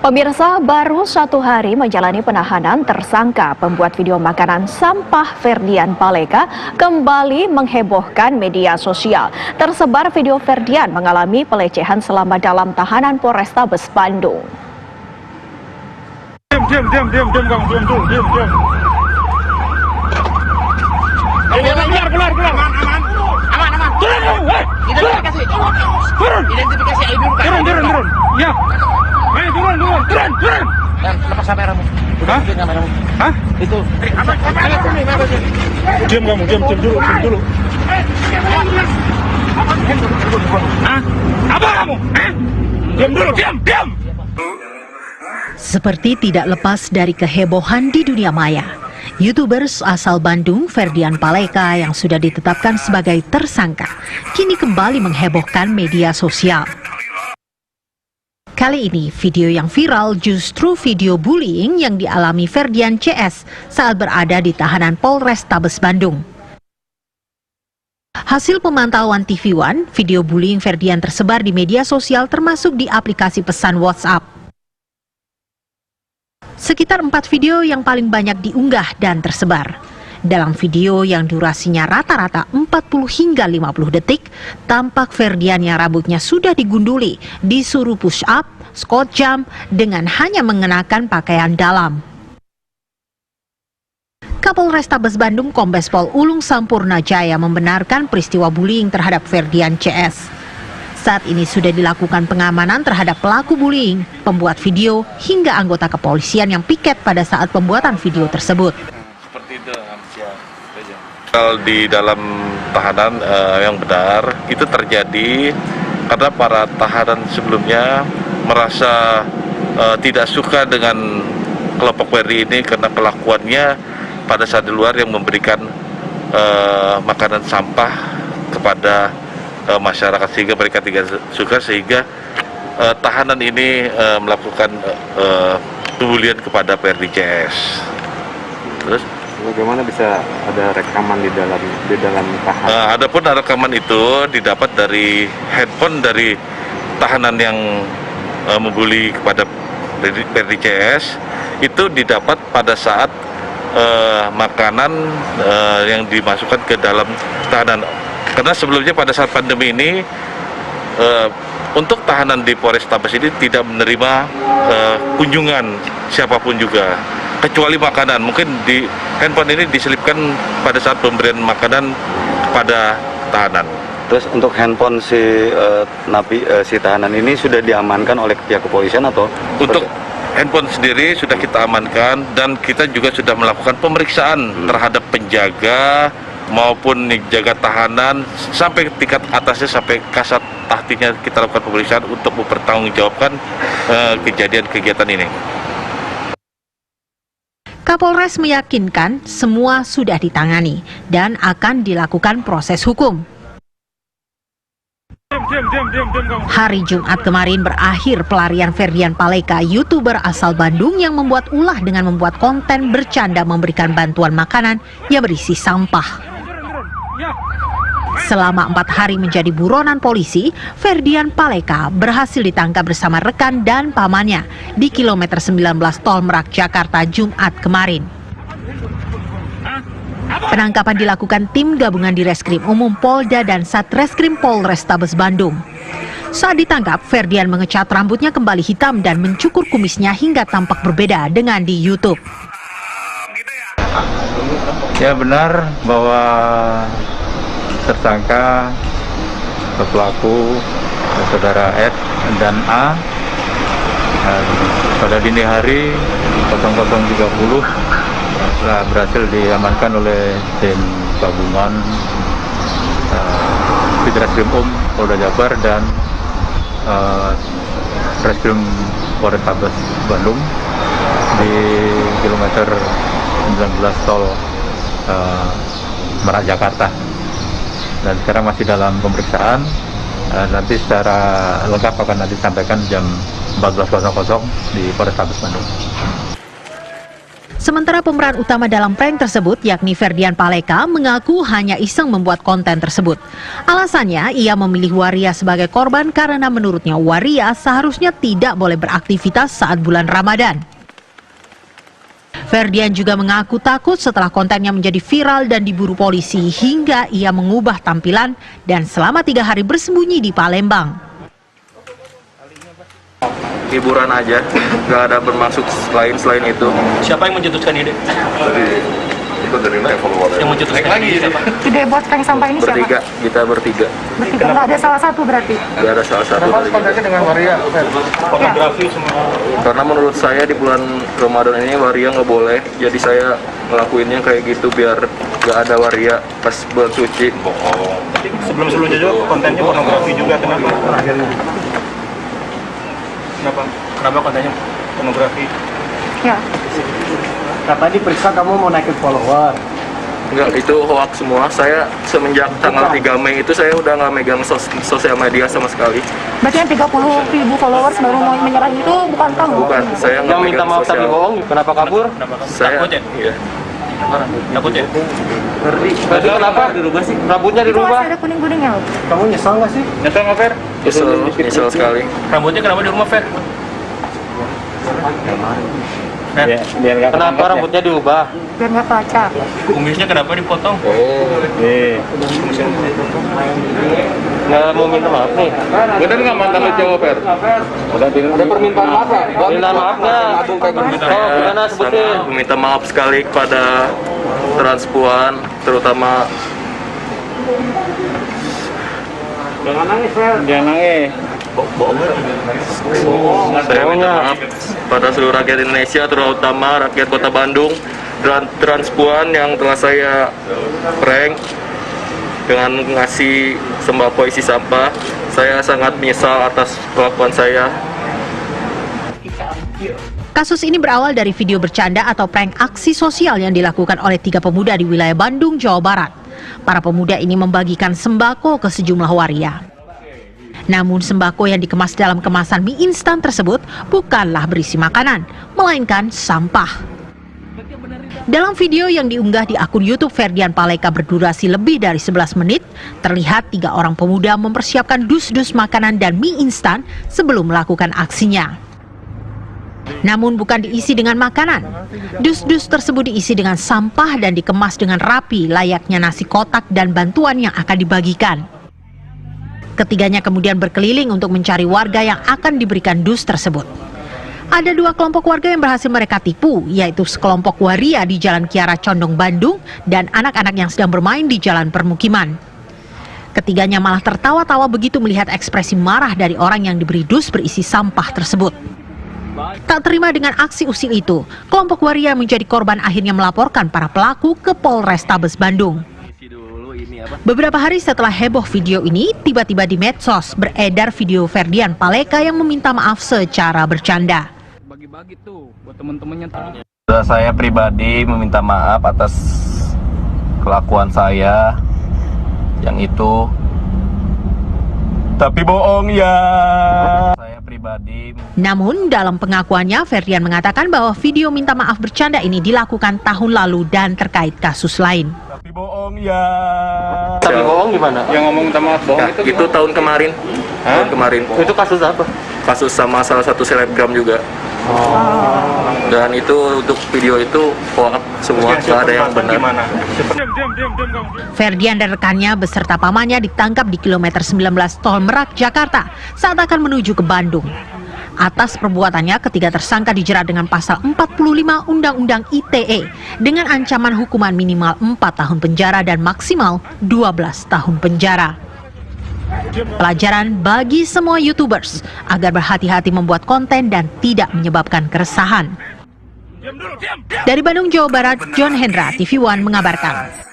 Pemirsa, baru 1 hari menjalani penahanan, tersangka pembuat video makanan sampah Ferdian Paleka kembali menghebohkan media sosial. Tersebar video Ferdian mengalami pelecehan selama dalam tahanan Polrestabes Bandung. Diam Bang, diam. Keluar. Aman. Turun. Identifikasi. Turun. Identifikasi ID dulu, Kak. Turun. Ya. Ayo turun. Dan lepas kameramu. Hah? Kameramu. Hah? Itu. Diam kamu, diam dulu. Hah? Apa kamu? Hah? Diam dulu. Diam. Seperti tidak lepas dari kehebohan di dunia maya, YouTubers asal Bandung Ferdian Paleka yang sudah ditetapkan sebagai tersangka kini kembali menghebohkan media sosial. Kali ini video yang viral justru video bullying yang dialami Ferdian CS saat berada di tahanan Polrestabes Bandung. Hasil pemantauan TV One, video bullying Ferdian tersebar di media sosial termasuk di aplikasi pesan WhatsApp. Sekitar 4 video yang paling banyak diunggah dan tersebar. Dalam video yang durasinya rata-rata 40 hingga 50 detik, tampak Ferdian yang rambutnya sudah digunduli, disuruh push up, squat jump dengan hanya mengenakan pakaian dalam. Kapolrestabes Bandung Kombes Pol Ulung Sampurna Jaya membenarkan peristiwa bullying terhadap Ferdian CS. Saat ini sudah dilakukan pengamanan terhadap pelaku bullying, pembuat video, hingga anggota kepolisian yang piket pada saat pembuatan video tersebut. Seperti itu, Kalau di dalam tahanan yang benar, itu terjadi karena para tahanan sebelumnya merasa tidak suka dengan kelompok WRI ini karena kelakuannya pada saat di luar yang memberikan makanan sampah kepada masyarakat, sehingga mereka tidak suka, sehingga tahanan ini melakukan pembulian kepada PRDCS. Terus bagaimana bisa ada rekaman di dalam tahanan? Adapun rekaman itu didapat dari handphone dari tahanan yang membuli kepada PRDCS, itu didapat pada saat makanan yang dimasukkan ke dalam tahanan. Karena sebelumnya pada saat pandemi ini untuk tahanan di Polrestabes ini tidak menerima kunjungan siapapun juga, kecuali makanan. Mungkin di handphone ini diselipkan pada saat pemberian makanan kepada tahanan. Terus untuk handphone si tahanan ini sudah diamankan oleh pihak kepolisian atau? Untuk handphone sendiri sudah kita amankan dan kita juga sudah melakukan pemeriksaan terhadap penjaga maupun jaga tahanan sampai tingkat atasnya, sampai kasat tahtinya kita lakukan pemeriksaan untuk mempertanggungjawabkan kejadian kegiatan ini. Kapolres meyakinkan semua sudah ditangani dan akan dilakukan proses hukum. Hari Jumat kemarin berakhir pelarian Ferdian Paleka, YouTuber asal Bandung yang membuat ulah dengan membuat konten bercanda memberikan bantuan makanan yang berisi sampah. Selama 4 hari menjadi buronan polisi, Ferdian Paleka berhasil ditangkap bersama rekan dan pamannya di kilometer 19 Tol Merak, Jakarta, Jumat kemarin. Penangkapan dilakukan tim gabungan di Reskrim Umum Polda dan Satreskrim Polrestabes Bandung. Saat ditangkap, Ferdian mengecat rambutnya kembali hitam dan mencukur kumisnya hingga tampak berbeda dengan di YouTube. Ya, benar bahwa tersangka pelaku saudara S dan A pada dini hari 00.30 telah berhasil diamankan oleh tim gabungan Reskrim Polda Jabar dan Reskrim Polrestabes Bandung di kilometer 19 Tol Merak, Jakarta. Dan sekarang masih dalam pemeriksaan, nanti secara lengkap akan disampaikan jam 14.00 di Polrestabes Bandung. Sementara pemeran utama dalam prank tersebut, yakni Ferdian Paleka, mengaku hanya iseng membuat konten tersebut. Alasannya, ia memilih Waria sebagai korban karena menurutnya Waria seharusnya tidak boleh beraktivitas saat bulan Ramadan. Ferdian juga mengaku takut setelah kontennya menjadi viral dan diburu polisi hingga ia mengubah tampilan dan selama 3 hari bersembunyi di Palembang. Hiburan aja, nggak ada bermaksud selain itu. Siapa yang mencetuskan ide? Itu dari follower. Yang mencetuskan ide siapa? Ide buat prank sampah ini siapa? Bertiga, kita bertiga. Bertiga, nggak ada salah satu berarti? Nggak ada salah satu. dengan Waria? Fotografi semua. Karena menurut saya di bulan Ramadan ini Waria nggak boleh, jadi saya ngelakuinnya kayak gitu biar nggak ada Waria pas bulan suci. Sebelum-sebelumnya juga kontennya pornografi juga, kenapa? Kenapa kontennya pornografi? Ya. Kata diperiksa kamu mau naikin follower. Enggak, itu hoax semua. Saya semenjak tanggal 3 Mei itu saya udah nggak megang sosial media sama sekali. Berarti yang 30.000 followers baru mau menyerang itu bukan kamu? Bukan, saya nggak Yang minta megang maaf tapi sosial. bohong, kenapa kabur? Saya, Takut ya? iya. Takut ya? Berarti kenapa? Rambutnya Itu dirubah. masih ada kuning-kuningnya loh. Kamu nyesel nggak sih? Nyesel nggak, Fer? Nyesel sekali. Rambutnya kenapa di rumah, Fer? Biar nggak Kenapa rambutnya diubah? Biar nggak baca. Kumisnya kenapa dipotong? Nggak mau minta maaf nih. Bener nggak mantan lu cowok, Fer? Ada permintaan maaf nggak? Permintaan maaf nggak? Oh, gimana sebutin? Sangat meminta maaf sekali kepada transpuan, terutama Jangan nangis, Fer. Jangan nangis. saya minta maaf pada seluruh rakyat Indonesia, terutama rakyat Kota Bandung dan transpuan yang telah saya prank dengan ngasih sembako isi sampah. Saya sangat menyesal atas kelakuan saya. Kasus ini berawal dari video bercanda atau prank aksi sosial yang dilakukan oleh 3 pemuda di wilayah Bandung, Jawa Barat. Para pemuda ini membagikan sembako ke sejumlah waria. Namun sembako yang dikemas dalam kemasan mie instan tersebut bukanlah berisi makanan, melainkan sampah. Dalam video yang diunggah di akun YouTube Ferdian Paleka berdurasi lebih dari 11 menit, terlihat 3 orang pemuda mempersiapkan dus-dus makanan dan mie instan sebelum melakukan aksinya. Namun bukan diisi dengan makanan. Dus-dus tersebut diisi dengan sampah dan dikemas dengan rapi layaknya nasi kotak dan bantuan yang akan dibagikan. Ketiganya kemudian berkeliling untuk mencari warga yang akan diberikan dus tersebut. Ada 2 kelompok warga yang berhasil mereka tipu, yaitu sekelompok waria di Jalan Kiara Condong, Bandung, dan anak-anak yang sedang bermain di jalan permukiman. Ketiganya malah tertawa-tawa begitu melihat ekspresi marah dari orang yang diberi dus berisi sampah tersebut. Tak terima dengan aksi usil itu, kelompok waria menjadi korban akhirnya melaporkan para pelaku ke Polrestabes Bandung. Beberapa hari setelah heboh video ini, tiba-tiba di medsos beredar video Ferdian Paleka yang meminta maaf secara bercanda. Bagi-bagi tuh buat temen-temennya. Saya pribadi meminta maaf atas kelakuan saya yang itu. Tapi bohong ya. Saya pribadi. Namun dalam pengakuannya, Ferdian mengatakan bahwa video minta maaf bercanda ini dilakukan tahun lalu dan terkait kasus lain. Tapi bohong ya. Tapi bohong gimana? Yang ngomong minta maaf bohong Nah, itu tahun kemarin. Tahun kemarin. Itu kasus apa? Kasus sama salah satu selebgram juga. Dan itu untuk video itu hoax semua, nggak ada yang benar. Ferdian dan rekannya beserta pamannya ditangkap di kilometer 19 Tol Merak, Jakarta saat akan menuju ke Bandung. Atas perbuatannya, ketiga tersangka dijerat dengan pasal 45 Undang-Undang ITE dengan ancaman hukuman minimal 4 tahun penjara dan maksimal 12 tahun penjara. Pelajaran bagi semua YouTubers agar berhati-hati membuat konten dan tidak menyebabkan keresahan. Dari Bandung, Jawa Barat, John Hendra, TV One mengabarkan.